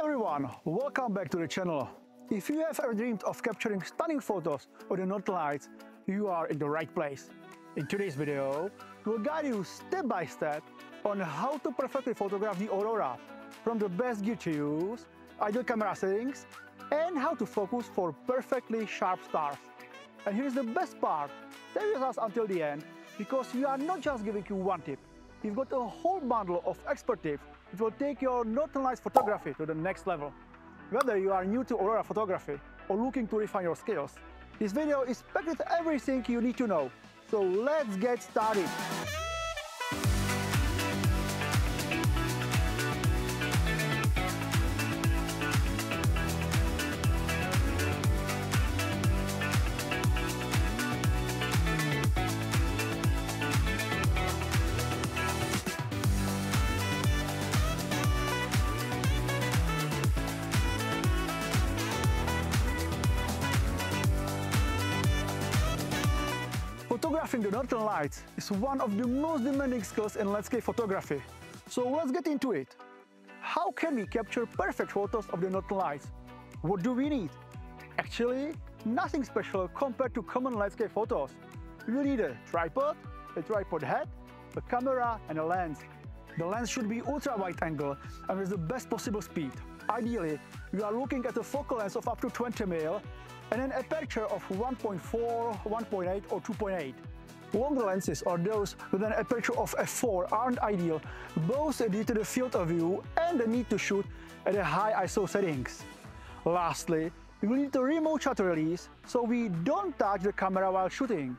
everyone, welcome back to the channel. If you have ever dreamed of capturing stunning photos of the Northern Lights, you are in the right place. In today's video, we'll guide you step by step on how to perfectly photograph the Aurora, from the best gear to use, ideal camera settings, and how to focus for perfectly sharp stars. And here's the best part, stay with us until the end, because we are not just giving you one tip. We've got a whole bundle of expert tips which will take your Northern Lights photography to the next level. Whether you are new to Aurora photography or looking to refine your skills, this video is packed with everything you need to know. So let's get started. Photographing the Northern Lights is one of the most demanding skills in landscape photography. So let's get into it. How can we capture perfect photos of the Northern Lights? What do we need? Actually, nothing special compared to common landscape photos. You need a tripod head, a camera and a lens. The lens should be ultra wide angle and with the best possible speed. Ideally, you are looking at a focal length of up to 20 mm and an aperture of 1.4, 1.8 or 2.8. Longer lenses or those with an aperture of f4 aren't ideal, both due to the field of view and the need to shoot at a high ISO settings. Lastly, you will need a remote shutter release so we don't touch the camera while shooting.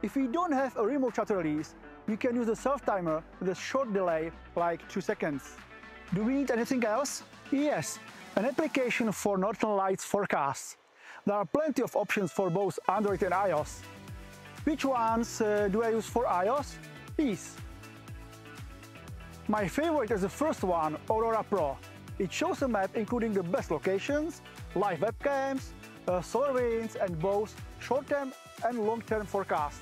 If we don't have a remote shutter release, we can use a self-timer with a short delay like 2 seconds. Do we need anything else? Yes, an application for Northern Lights forecasts. There are plenty of options for both Android and iOS. Which ones do I use for iOS? These. My favorite is the first one, Aurora Pro. It shows a map including the best locations, live webcams, solar winds and both short-term and long-term forecasts.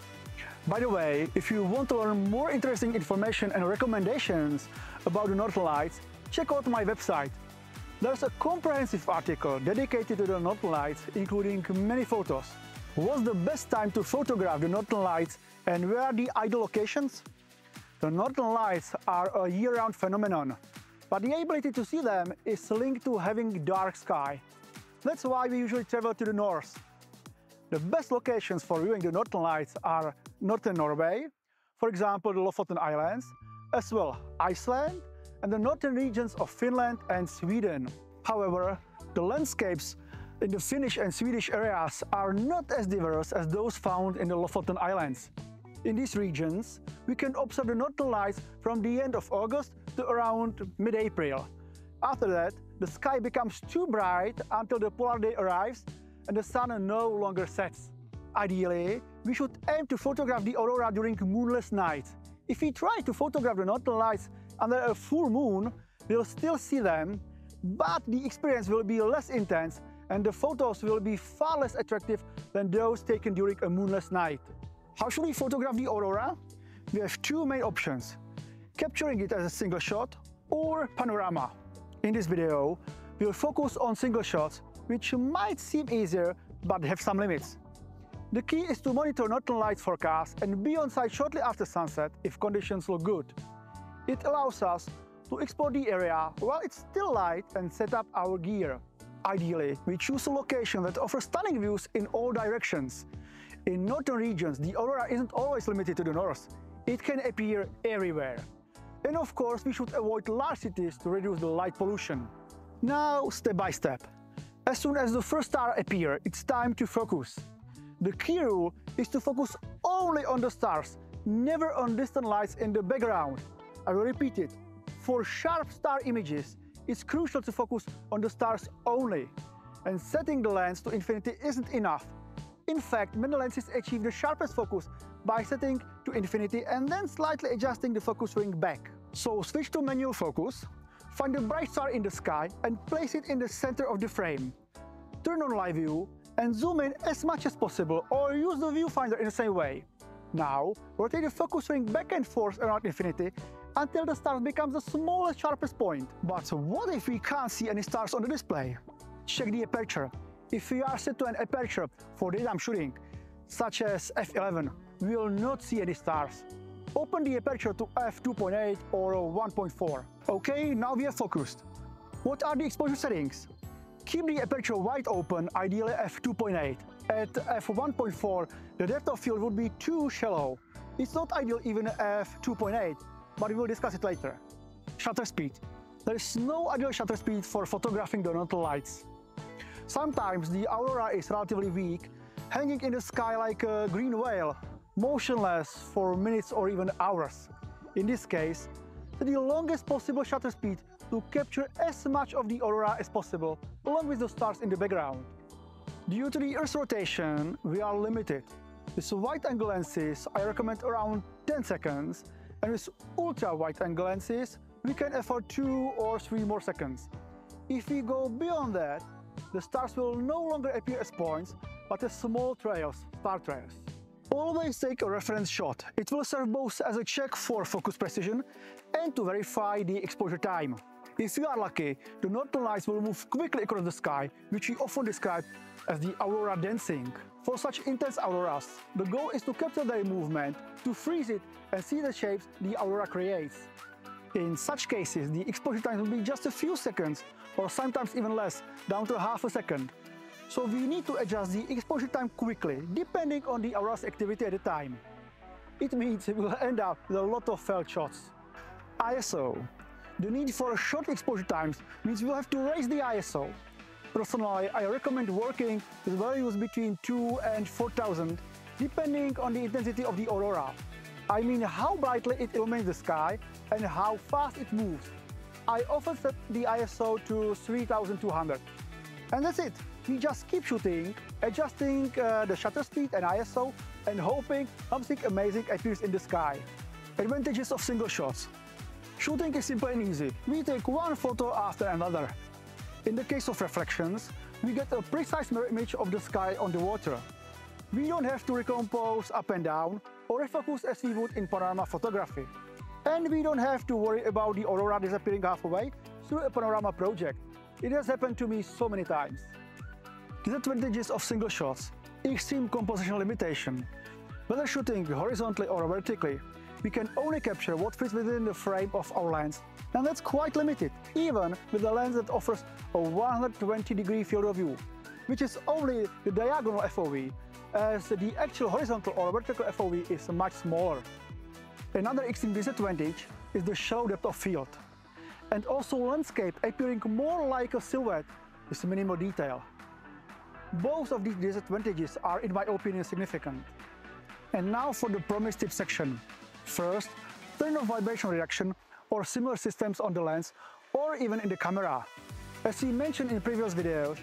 By the way, if you want to learn more interesting information and recommendations about the Northern Lights, check out my website. There's a comprehensive article dedicated to the Northern Lights, including many photos. What's the best time to photograph the Northern Lights and where are the ideal locations? The Northern Lights are a year-round phenomenon, but the ability to see them is linked to having dark sky. That's why we usually travel to the north. The best locations for viewing the Northern Lights are northern Norway, for example the Lofoten Islands, as well Iceland, and the northern regions of Finland and Sweden. However, the landscapes in the Finnish and Swedish areas are not as diverse as those found in the Lofoten Islands. In these regions, we can observe the Northern Lights from the end of August to around mid-April. After that, the sky becomes too bright until the polar day arrives and the sun no longer sets. Ideally, we should aim to photograph the aurora during moonless nights. If we try to photograph the Northern Lights under a full moon, we'll still see them, but the experience will be less intense and the photos will be far less attractive than those taken during a moonless night. How should we photograph the aurora? We have two main options, capturing it as a single shot or panorama. In this video, we'll focus on single shots, which might seem easier but have some limits. The key is to monitor Northern Lights forecast and be on site shortly after sunset if conditions look good. It allows us to explore the area while it's still light and set up our gear. Ideally, we choose a location that offers stunning views in all directions. In northern regions, the aurora isn't always limited to the north. It can appear everywhere. And of course, we should avoid large cities to reduce the light pollution. Now, step by step. As soon as the first star appears, it's time to focus. The key rule is to focus only on the stars, never on distant lights in the background. I will repeat it. For sharp star images, it's crucial to focus on the stars only. And setting the lens to infinity isn't enough. In fact, many lenses achieve the sharpest focus by setting to infinity and then slightly adjusting the focus ring back. So switch to manual focus, find a bright star in the sky and place it in the center of the frame. Turn on live view and zoom in as much as possible or use the viewfinder in the same way. Now, rotate the focus ring back and forth around infinity until the star becomes the smallest, sharpest point. But what if we can't see any stars on the display? Check the aperture. If we are set to an aperture for daytime shooting, such as f11, we will not see any stars. Open the aperture to f2.8 or 1.4. Okay, now we are focused. What are the exposure settings? Keep the aperture wide open, ideally f2.8. At f1.4, the depth of field would be too shallow. It's not ideal even at f2.8, but we will discuss it later. Shutter speed. There is no ideal shutter speed for photographing the northern lights. Sometimes the aurora is relatively weak, hanging in the sky like a green whale, motionless for minutes or even hours. In this case, set the longest possible shutter speed to capture as much of the aurora as possible, along with the stars in the background. Due to the Earth's rotation, we are limited. With wide-angle lenses, I recommend around 10 seconds, and with ultra-wide-angle lenses, we can afford 2 or 3 more seconds. If we go beyond that, the stars will no longer appear as points, but as small trails, star trails. Always take a reference shot. It will serve both as a check for focus precision and to verify the exposure time. If you are lucky, the northern lights will move quickly across the sky, which we often describe as the aurora dancing. For such intense auroras, the goal is to capture their movement, to freeze it and see the shapes the aurora creates. In such cases, the exposure time will be just a few seconds, or sometimes even less, down to half a second. So we need to adjust the exposure time quickly, depending on the aurora's activity at the time. It means we will end up with a lot of failed shots. ISO. The need for short exposure times means we'll have to raise the ISO. Personally, I recommend working with values between 2 and 4000, depending on the intensity of the aurora. I mean how brightly it illuminates the sky and how fast it moves. I often set the ISO to 3200. And that's it. We just keep shooting, adjusting the shutter speed and ISO, and hoping something amazing appears in the sky. Advantages of single shots. Shooting is simple and easy. We take one photo after another. In the case of reflections, we get a precise mirror image of the sky on the water. We don't have to recompose up and down or refocus as we would in panorama photography. And we don't have to worry about the aurora disappearing halfway through a panorama project. It has happened to me so many times. Disadvantages of single shots. Extreme composition limitation. Whether shooting horizontally or vertically, we can only capture what fits within the frame of our lens, and that's quite limited, even with a lens that offers a 120-degree field of view, which is only the diagonal FOV, as the actual horizontal or vertical FOV is much smaller. Another extreme disadvantage is the shallow depth of field, and also landscape appearing more like a silhouette with minimal detail. Both of these disadvantages are, in my opinion, significant. And now for the promised tip section. First, turn off vibration reduction or similar systems on the lens or even in the camera. As we mentioned in previous videos,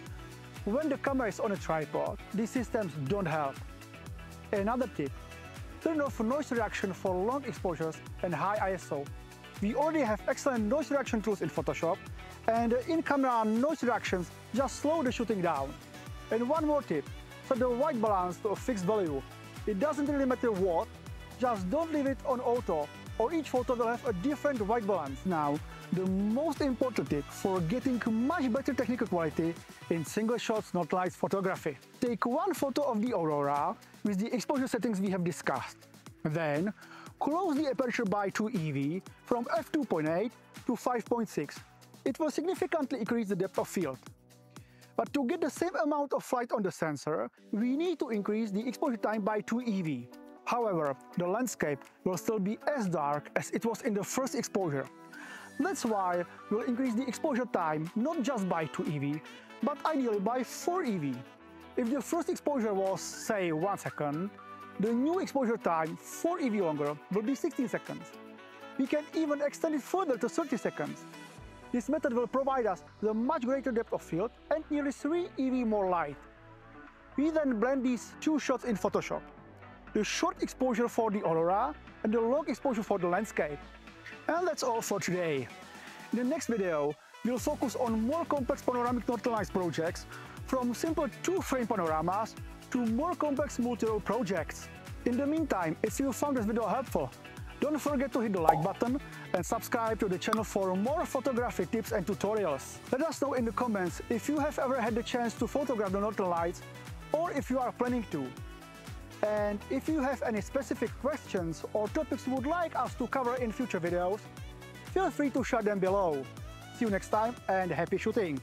when the camera is on a tripod, these systems don't help. Another tip, turn off noise reduction for long exposures and high ISO. We already have excellent noise reduction tools in Photoshop, and in-camera noise reductions just slow the shooting down. And one more tip, set the white balance to a fixed value. It doesn't really matter what, just don't leave it on auto, or each photo will have a different white balance. Now, the most important tip for getting much better technical quality in single shots northern lights photography. Take one photo of the aurora with the exposure settings we have discussed. Then, close the aperture by 2 EV from f2.8 to 5.6. It will significantly increase the depth of field. But to get the same amount of light on the sensor, we need to increase the exposure time by 2 EV. However, the landscape will still be as dark as it was in the first exposure. That's why we'll increase the exposure time not just by 2 EV, but ideally by 4 EV. If the first exposure was, say, 1 second, the new exposure time, 4 EV longer, will be 16 seconds. We can even extend it further to 30 seconds. This method will provide us with a much greater depth of field and nearly 3 EV more light. We then blend these two shots in Photoshop. The short exposure for the aurora and the long exposure for the landscape. And that's all for today. In the next video, we'll focus on more complex panoramic northern lights projects, from simple 2-frame panoramas to more complex multi-role projects. In the meantime, if you found this video helpful, Don't forget to hit the like button and subscribe to the channel for more photography tips and tutorials. Let us know in the comments if you have ever had the chance to photograph the Northern Lights or if you are planning to. And if you have any specific questions or topics you would like us to cover in future videos, feel free to share them below. See you next time and happy shooting!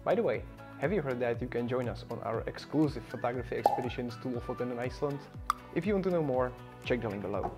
By the way, have you heard that you can join us on our exclusive photography expeditions to Lofoten and Iceland? If you want to know more, check the link below.